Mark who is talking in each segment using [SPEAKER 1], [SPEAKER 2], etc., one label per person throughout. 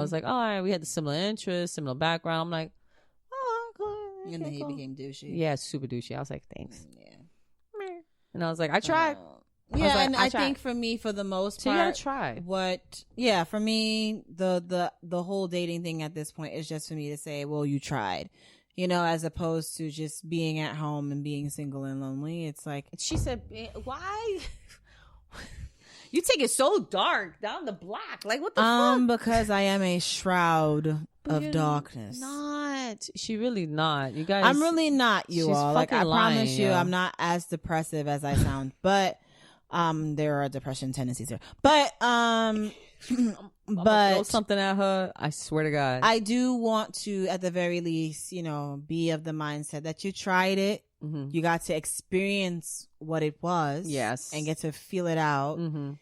[SPEAKER 1] I was like, all right, we had the similar interests, similar background. I'm like, oh, cool.
[SPEAKER 2] And then he became douchey.
[SPEAKER 1] Yeah, super douchey. I was like, thanks.
[SPEAKER 2] Yeah.
[SPEAKER 1] And I was like, I tried.
[SPEAKER 2] Yeah, and I think for me, for the most part,
[SPEAKER 1] you gotta try.
[SPEAKER 2] For me, the whole dating thing at this point is just for me to say, well, you tried. You know, as opposed to just being at home and being single and lonely. It's like,
[SPEAKER 1] she said, why? You take it so dark down the block. Like, what the fuck?
[SPEAKER 2] Because I am a shroud of darkness.
[SPEAKER 1] Not. She really not. You guys.
[SPEAKER 2] I'm really not, you all. Like, I promise you,
[SPEAKER 1] yeah.
[SPEAKER 2] I'm not as depressive as I sound. But there are depression tendencies there. But but
[SPEAKER 1] throw something at her. I swear to God.
[SPEAKER 2] I do want to, at the very least, you know, be of the mindset that you tried it. Mm-hmm. You got to experience what it was.
[SPEAKER 1] Yes.
[SPEAKER 2] And get to feel it out. Mm-hmm.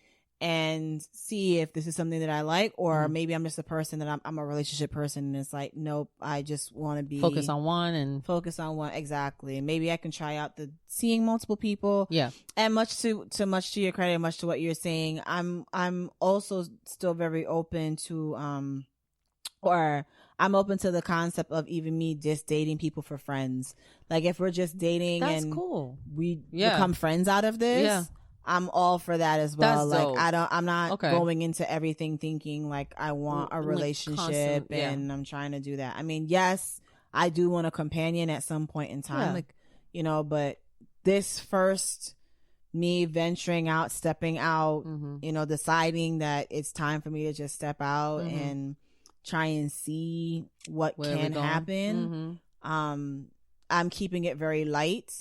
[SPEAKER 2] And see if this is something that I like, or maybe I'm just a person that I'm a relationship person, and it's like, nope, I just want to be
[SPEAKER 1] focus on one.
[SPEAKER 2] Exactly. Maybe I can try out the seeing multiple people.
[SPEAKER 1] Yeah.
[SPEAKER 2] And much to your credit, much to what you're saying, I'm also still very open to I'm open to the concept of even me just dating people for friends. Like, if we're just dating,
[SPEAKER 1] that's
[SPEAKER 2] and
[SPEAKER 1] cool.
[SPEAKER 2] We become friends out of this. Yeah. I'm all for that as well.
[SPEAKER 1] That's
[SPEAKER 2] like,
[SPEAKER 1] dope.
[SPEAKER 2] I'm not going into everything thinking like I want a relationship and I'm trying to do that. I mean, yes, I do want a companion at some point in time, like, you know, but this first, me venturing out, stepping out, you know, deciding that it's time for me to just step out and try and see what can happen. I'm keeping it very light.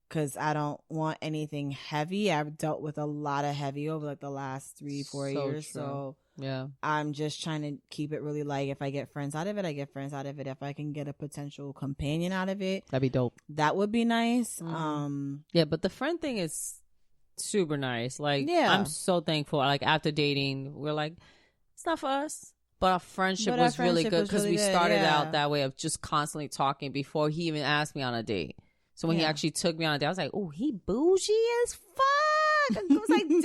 [SPEAKER 2] Because I don't want anything heavy. I've dealt with a lot of heavy over like the last 3-4 years.
[SPEAKER 1] True.
[SPEAKER 2] So
[SPEAKER 1] yeah, I'm
[SPEAKER 2] just trying to keep it really light. If I get friends out of it, I get friends out of it. If I can get a potential companion out of it,
[SPEAKER 1] that'd be dope.
[SPEAKER 2] That would be nice.
[SPEAKER 1] Yeah, but the friend thing is super nice. Like, I'm so thankful. Like, after dating, we're like, it's not for us. But our friendship was really good because we started out that way of just constantly talking before he even asked me on a date. So when he actually took me on a date, I was like, oh, he bougie as fuck. I was like, damn, he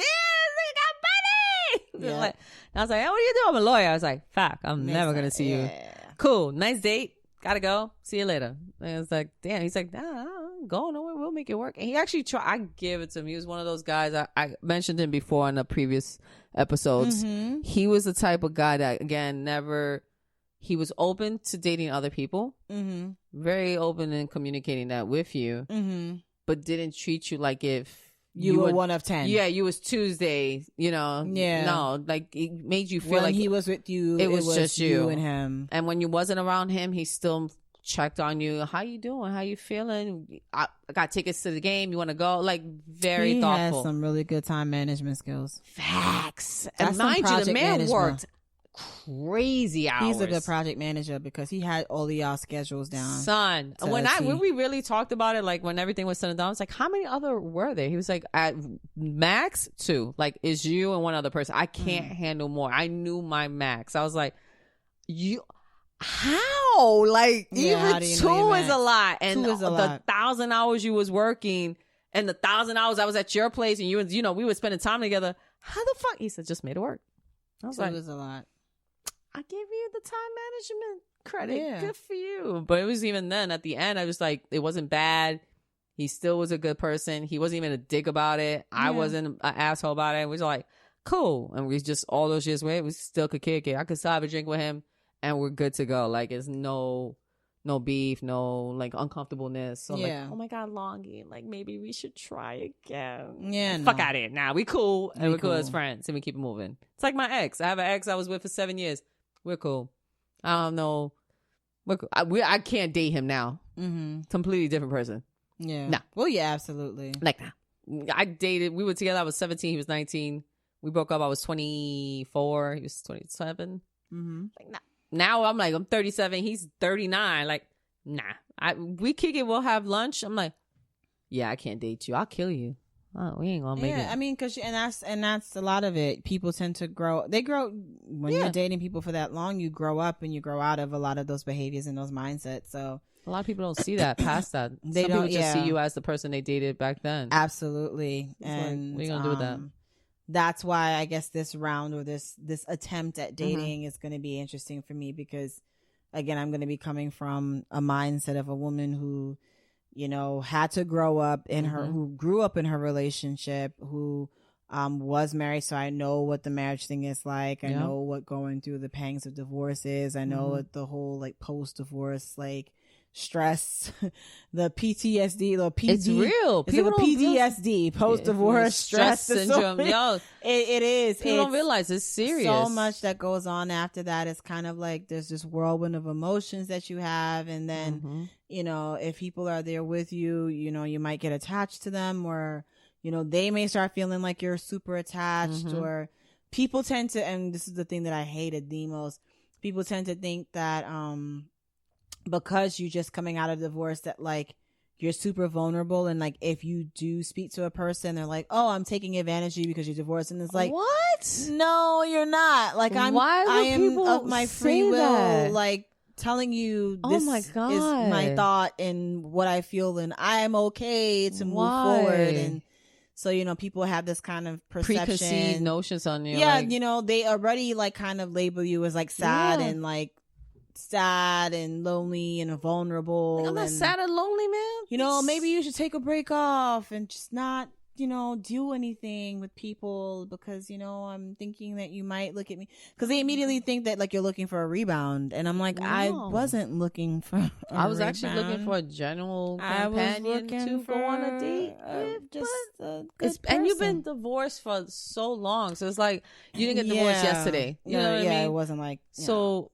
[SPEAKER 1] got money. Like, I was like, hey, what are you doing? I'm a lawyer. I was like, fuck, I'm never going to see you. Cool. Nice date. Gotta go. See you later. And I was like, damn. He's like, nah, I'm going nowhere. We'll make it work. And he actually tried. I give it to him. He was one of those guys. I mentioned him before in the previous episodes. He was the type of guy that, again, he was open to dating other people, very open in communicating that with you, but didn't treat you like if
[SPEAKER 2] you were one of 10.
[SPEAKER 1] Yeah, you was Tuesday, you know. Yeah. No, like, it made you feel
[SPEAKER 2] when
[SPEAKER 1] like
[SPEAKER 2] he was with you,
[SPEAKER 1] it was just
[SPEAKER 2] you and him.
[SPEAKER 1] And when you wasn't around him, he still checked on you. How you doing? How you feeling? I got tickets to the game. You want to go? Like, very thoughtful. He
[SPEAKER 2] has some really good time management skills.
[SPEAKER 1] Facts. And mind you, the man worked crazy hours.
[SPEAKER 2] He's a good project manager because he had all of y'all schedules down.
[SPEAKER 1] Son, when we really talked about it, like when everything was settled down, I was like, how many other were there? He was like, at max 2. Like, is you and one other person. I can't handle more. I knew my max. I was like, how? Like, even 2 is a lot. And the 1,000 hours you was working and the 1,000 hours I was at your place and you know, we were spending time together. How the fuck? He said, just made it work. I was
[SPEAKER 2] 2 is a lot.
[SPEAKER 1] I give you the time management credit. Yeah. Good for you. But it was even then, at the end, I was like, it wasn't bad. He still was a good person. He wasn't even a dick about it. Yeah. I wasn't an asshole about it. It was like, cool. And we just, all those years later, we still could kick it. I could still have a drink with him and we're good to go. Like, it's no beef, no like uncomfortableness. So like, oh my God, Longy, like maybe we should try again. Yeah. Fuck out of it. Nah, we cool. And we're cool as friends and we keep it moving. It's like my ex. I have an ex I was with for 7 years. We're cool. I don't know. I can't date him now. Completely different person.
[SPEAKER 2] Yeah.
[SPEAKER 1] Nah.
[SPEAKER 2] Well, yeah, absolutely.
[SPEAKER 1] Like, nah. I dated. We were together. I was 17. He was 19. We broke up. I was 24. He was 27. Like, nah. Now I'm like, I'm 37. He's 39. Like, nah. We kick it. We'll have lunch. I'm like, yeah, I can't date you. I'll kill you. Oh, we ain't gonna make it.
[SPEAKER 2] Yeah, I mean, and that's a lot of it. People tend to grow. They grow when you're dating people for that long. You grow up and you grow out of a lot of those behaviors and those mindsets. So
[SPEAKER 1] a lot of people don't see that past that. Some people just see you as the person they dated back then.
[SPEAKER 2] Absolutely. And
[SPEAKER 1] like, what are you gonna do with that?
[SPEAKER 2] that's why I guess this round or this attempt at dating is going to be interesting for me, because again, I'm going to be coming from a mindset of a woman who, you know, had to grow up in her, who grew up in her relationship, who was married. So I know what the marriage thing is like. I know what going through the pangs of divorce is. I know what the whole like post-divorce like stress, the PTSD, the PD.
[SPEAKER 1] It's real.
[SPEAKER 2] It's like a PTSD, post-divorce stress
[SPEAKER 1] syndrome. Yo,
[SPEAKER 2] it is.
[SPEAKER 1] People don't realize it's serious.
[SPEAKER 2] So much that goes on after that. It's kind of like there's this whirlwind of emotions that you have, and then you know, if people are there with you, you know, you might get attached to them, or you know, they may start feeling like you're super attached, or people tend to, and this is the thing that I hated the most, people tend to think that because you're just coming out of divorce that like you're super vulnerable, and like if you do speak to a person, they're like, oh, I'm taking advantage of you because you're divorced, and it's like,
[SPEAKER 1] what?
[SPEAKER 2] No, you're not. Like I am of my free will that? Like telling you this is my thought and what I feel, and I am okay to move forward. And so, you know, people have this kind of perception,
[SPEAKER 1] preconceived notions on you.
[SPEAKER 2] Yeah, like, you know, they already like kind of label you as like sad and like sad and lonely and vulnerable.
[SPEAKER 1] Like, I'm not sad and lonely, man.
[SPEAKER 2] You know, maybe you should take a break off and just not, you know, do anything with people, because, you know, I'm thinking that you might look at me, because they immediately think that like you're looking for a rebound, and I'm like, no. I wasn't looking for I was
[SPEAKER 1] actually looking for a general companion to go on a date with, just a good person. And you've been divorced for so long, so it's like you didn't get divorced yesterday. You know what I mean?
[SPEAKER 2] It wasn't like
[SPEAKER 1] so.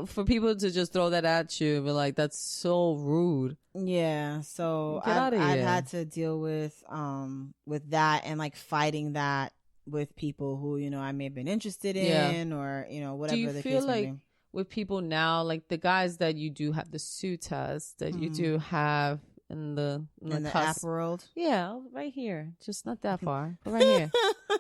[SPEAKER 1] For people to just throw that at you, but like that's so rude.
[SPEAKER 2] Yeah, so I've had to deal with that, and like fighting that with people who, you know, I may have been interested in, or you know, whatever. Do you feel like
[SPEAKER 1] with people now, like the guys that you do have, the suitors that you do have in the
[SPEAKER 2] app world?
[SPEAKER 1] Yeah, right here, just not that far, but right here.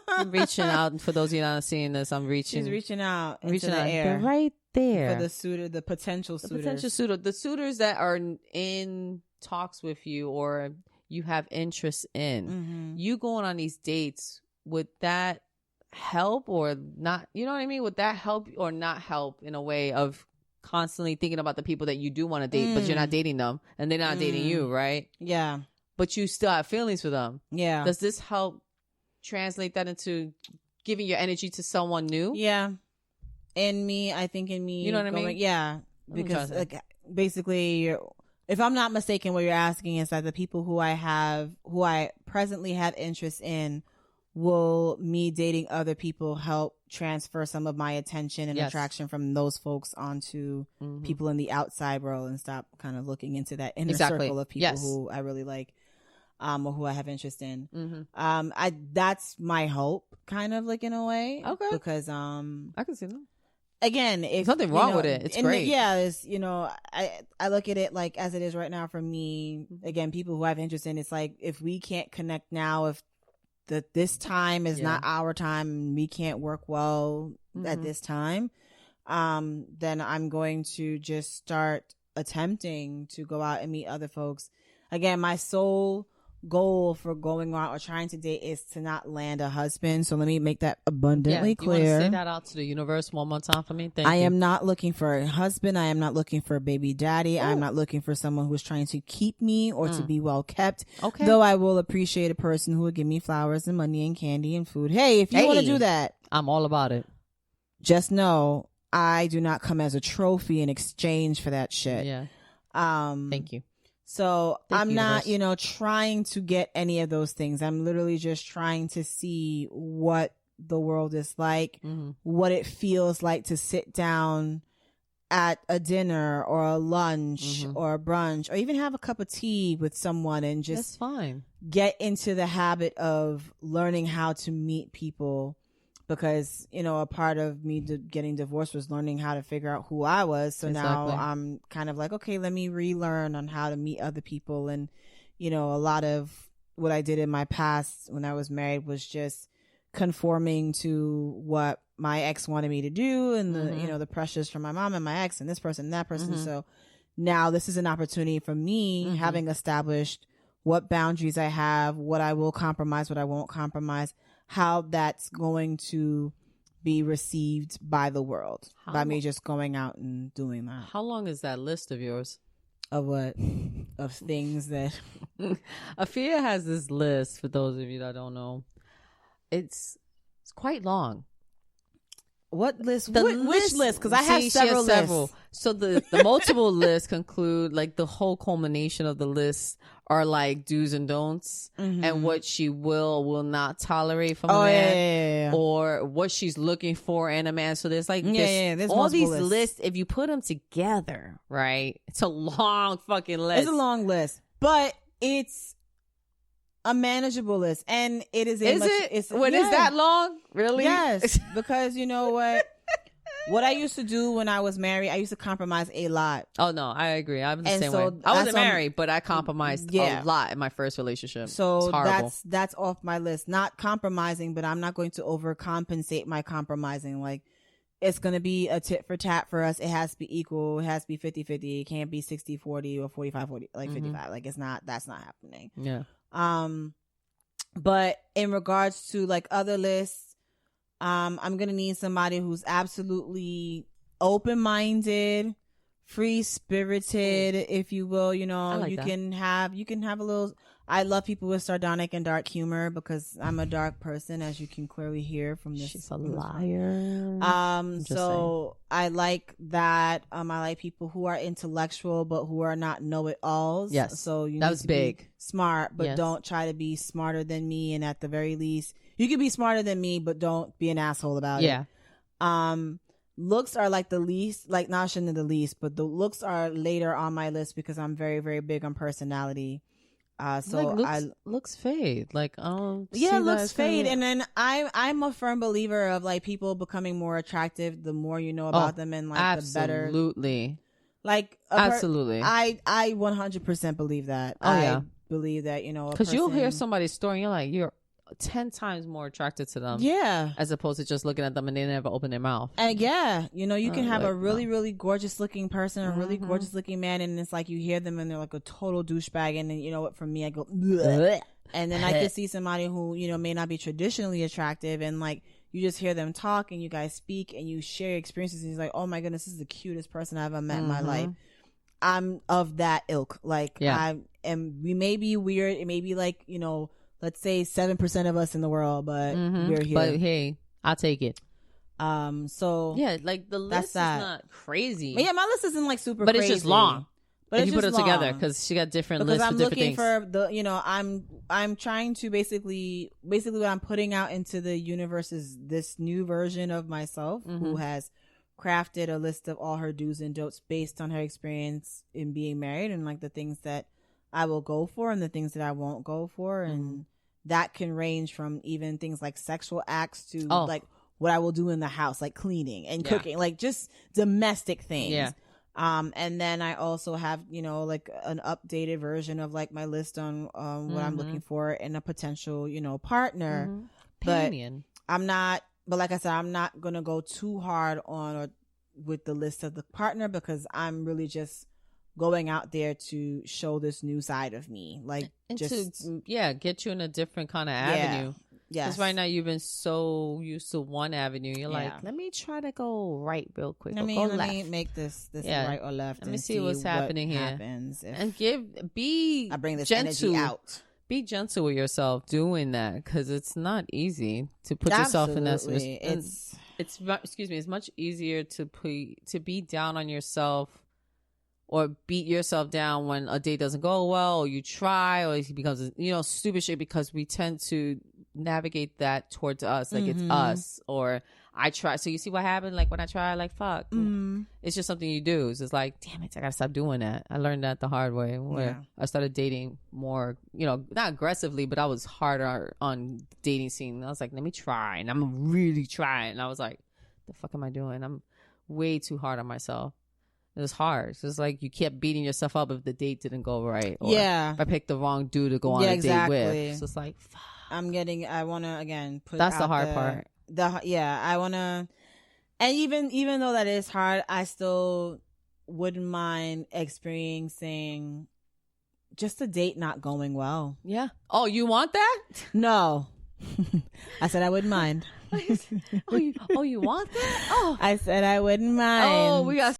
[SPEAKER 1] I'm reaching out. For those of you not seeing this, She's
[SPEAKER 2] reaching out into the air.
[SPEAKER 1] They're right there.
[SPEAKER 2] For the suitor, the potential suitors.
[SPEAKER 1] The suitors that are in talks with you or you have interest in. You going on these dates, would that help or not? You know what I mean? Would that help or not help in a way of constantly thinking about the people that you do want to date, but you're not dating them and they're not dating you, right?
[SPEAKER 2] Yeah.
[SPEAKER 1] But you still have feelings for them.
[SPEAKER 2] Yeah.
[SPEAKER 1] Does this help translate that into giving your energy to someone new?
[SPEAKER 2] Yeah. I think in me,
[SPEAKER 1] you know what I mean?
[SPEAKER 2] Yeah, because like basically, if I'm not mistaken, what you're asking is that the people who I presently have interest in, will me dating other people help transfer some of my attention and attraction from those folks onto people in the outside world, and stop kind of looking into that inner circle of people who I really like, or who I have interest in. That's my hope, kind of like in a way. Okay, because
[SPEAKER 1] I can see that.
[SPEAKER 2] Again, if
[SPEAKER 1] there's nothing wrong with it, it's great.
[SPEAKER 2] It's, you know, I look at it like as it is right now for me. Again, people who I have interest in, it's like if we can't connect now, if this time is not our time, and we can't work well at this time, then I'm going to just start attempting to go out and meet other folks. Again, my sole goal for going out or trying to date is to not land a husband. So let me make that abundantly clear.
[SPEAKER 1] You want to say that out to the universe one more time for me? Thank you.
[SPEAKER 2] I am not looking for a husband. I am not looking for a baby daddy. I'm not looking for someone who's trying to keep me or to be well kept. Okay. Though I will appreciate a person who will give me flowers and money and candy and food. Hey, if you want to do that,
[SPEAKER 1] I'm all about it.
[SPEAKER 2] Just know I do not come as a trophy in exchange for that shit.
[SPEAKER 1] Yeah. Thank you.
[SPEAKER 2] So I'm not, you know, trying to get any of those things. I'm literally just trying to see what the world is like, what it feels like to sit down at a dinner or a lunch or a brunch, or even have a cup of tea with someone and just get into the habit of learning how to meet people. Because, you know, a part of me getting divorced was learning how to figure out who I was. So now I'm kind of like, okay, let me relearn on how to meet other people. And, you know, a lot of what I did in my past when I was married was just conforming to what my ex wanted me to do, and the, you know, the pressures from my mom and my ex and this person and that person. So now this is an opportunity for me, having established what boundaries I have, what I will compromise, what I won't compromise. how that's going to be received by the world by me just going out and doing that.
[SPEAKER 1] How long is that list of yours?
[SPEAKER 2] Of what? Of things that
[SPEAKER 1] Afiya has this list, for those of you that don't know. It's quite long.
[SPEAKER 2] What list? Which list? Because I have several lists.
[SPEAKER 1] So the multiple lists conclude, like, the whole culmination of the list are like do's and don'ts, and what she will not tolerate from a man, or what she's looking for in a man. So there's like there's all these lists. If you put them together, right, it's a long fucking list.
[SPEAKER 2] It's a long list, but it's a manageable list, and it is.
[SPEAKER 1] Is that long? Really?
[SPEAKER 2] Yes, because you know what I used to do when I was married, I used to compromise a lot.
[SPEAKER 1] Oh no, I agree. I'm the same way. I wasn't married, but I compromised a lot in my first relationship.
[SPEAKER 2] So that's off my list. Not compromising, but I'm not going to overcompensate my compromising. Like, it's going to be a tit for tat for us. It has to be equal. It has to be 50-50. It can't be 60-40 or 45-40, like 55. Like, that's not happening.
[SPEAKER 1] Yeah.
[SPEAKER 2] But in regards to like other lists, I'm gonna need somebody who's absolutely open-minded, free-spirited, if you will. You know, you can have a little. I love people with sardonic and dark humor because I'm a dark person, as you can clearly hear from this.
[SPEAKER 1] She's a liar.
[SPEAKER 2] So I like that. I like people who are intellectual but who are not know-it-alls.
[SPEAKER 1] Yes.
[SPEAKER 2] So you
[SPEAKER 1] that
[SPEAKER 2] need
[SPEAKER 1] was
[SPEAKER 2] to
[SPEAKER 1] big.
[SPEAKER 2] Be smart, but don't try to be smarter than me. And at the very least, you can be smarter than me, but don't be an asshole about it. Yeah. Looks are like the least, like not shouldn't the least, but the looks are later on my list because I'm very, very big on personality. So
[SPEAKER 1] like looks fade. Like,
[SPEAKER 2] looks fade. And then I'm a firm believer of like people becoming more attractive the more you know about them, and like the better.
[SPEAKER 1] Absolutely.
[SPEAKER 2] Like
[SPEAKER 1] absolutely.
[SPEAKER 2] I 100% believe that. I believe that, you know,
[SPEAKER 1] because you'll hear somebody's story and you're like, you're 10 times more attracted to them, as opposed to just looking at them and they never open their mouth.
[SPEAKER 2] And you know, you can have a really really gorgeous looking person, a really gorgeous looking man, and it's like you hear them and they're like a total douchebag, and then you know what, for me I go bleh. And then I can see somebody who, you know, may not be traditionally attractive, and like you just hear them talk and you guys speak and you share experiences and he's like, oh my goodness, this is the cutest person I've ever met in my life. I'm of that ilk. Like we may be weird, it may be like, you know, let's say 7% of us in the world, but we're here.
[SPEAKER 1] But hey, I'll take it.
[SPEAKER 2] So
[SPEAKER 1] yeah, like the list is not crazy.
[SPEAKER 2] But yeah, my list isn't like super,
[SPEAKER 1] but
[SPEAKER 2] crazy.
[SPEAKER 1] It's just long. But if you put it
[SPEAKER 2] long
[SPEAKER 1] together, because she got different lists for different things.
[SPEAKER 2] I'm looking for the, you know, I'm trying to basically what I'm putting out into the universe is this new version of myself who has crafted a list of all her do's and don'ts based on her experience in being married, and like the things that I will go for and the things that I won't go for. And that can range from even things like sexual acts to like what I will do in the house, like cleaning and cooking, like just domestic things. Yeah. And then I also have, you know, like an updated version of like my list on what I'm looking for in a potential, you know, partner. But but like I said, I'm not going to go too hard on with the list of the partner, because I'm really just going out there to show this new side of me, like, and just
[SPEAKER 1] to get you in a different kind of avenue.
[SPEAKER 2] Yes.
[SPEAKER 1] Because right now you've been so used to one avenue. You're like, let me try to go right real quick. Let me
[SPEAKER 2] make this right or left.
[SPEAKER 1] Let me see what's happening here. And
[SPEAKER 2] I bring this
[SPEAKER 1] gentle,
[SPEAKER 2] energy out.
[SPEAKER 1] Be gentle with yourself doing that, because it's not easy to put yourself in that. It's much easier to be down on yourself or beat yourself down when a date doesn't go well, or you try, or it becomes, you know, stupid shit, because we tend to navigate that towards us, like it's us, or I try. So you see what happened, like when I try, like fuck, it's just something you do. It's just like, damn it, I gotta stop doing that. I learned that the hard way, where I started dating more, you know, not aggressively, but I was harder on dating scene. I was like, let me try, and I'm really trying, and I was like, the fuck am I doing? I'm way too hard on myself. It was hard. So it's like you kept beating yourself up if the date didn't go right, or if I picked the wrong dude to go on a date with. So it's like, fuck.
[SPEAKER 2] I want to again put
[SPEAKER 1] that's the hard part.
[SPEAKER 2] I want to, and even though that is hard, I still wouldn't mind experiencing just a date not going well.
[SPEAKER 1] Yeah. Oh, you want that?
[SPEAKER 2] No. I said I wouldn't mind.
[SPEAKER 1] Oh, you want that? Oh,
[SPEAKER 2] I said I wouldn't mind.
[SPEAKER 1] Oh, we got